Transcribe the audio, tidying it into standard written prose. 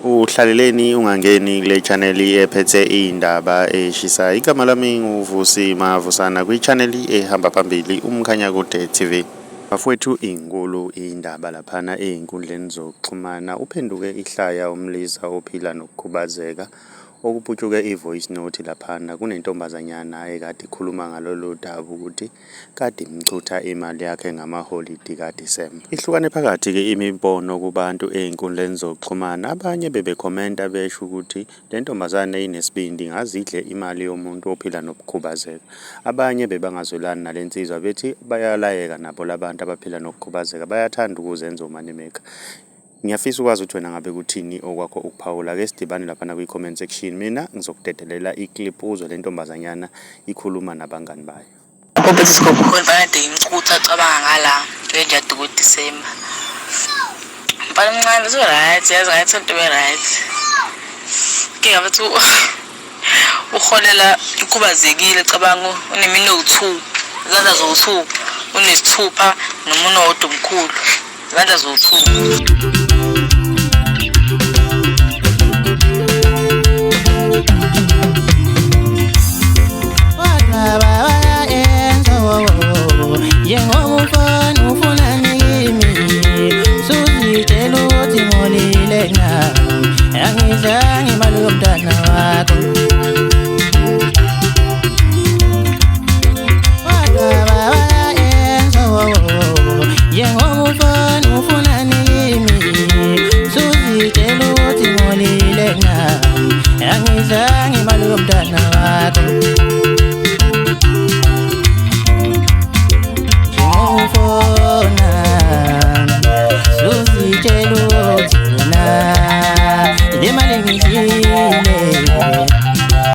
Uhlaleleni ungangeni kule channel ephethe indaba eshisayo. Igama lami nguVusi Mavusana kwi-channel ehamba phambili uMkhanyakude TV. Bafowethu inkulu indaba laphana ey'nkundleni zokuxhumana. Uphenduke ihlaya umlisa ophila nokukhubazeka okuphutshuke i-voice note laphana kunentombazanyana ekade ikhuluma ngalolu daba ukuthi kade imchutha imali yakhe ngamaholidi kaDisemba. Ihlukane phakathi-ke imibono kubantu ey'nkundleni zokuxhumana. Abanye bebekhomenta besho ukuthi le ntombazane inesibindi ngazidle imali yomuntu ophila nokukhubazeka. Abanye bebangazwelani nale nsizwa bethi bayalayeka nabo labantu abaphila nokukhubazeka, bayathanda ukuzenza omanimeka. Ngiyafisa ukwazi ukuthi wena ngabe kuthini okwakho ukuphawula. Ake sidibane laphana kwi-comment section. Mina ngizokudedelela i-clip uzwe le ntombazanyana ikhuluma nabangani bayo. Phakathi sikhokhona kade imchutha cabanga ngala 20 kuDisemba. Mfana mncane so right, yazi ngathi into be right. Ke ngabathu uholela ukhubazekile cabanga unemino 2. Izandla zo2 unesithupha nomuno wodwa omkhulu. Izandla zo2. Le male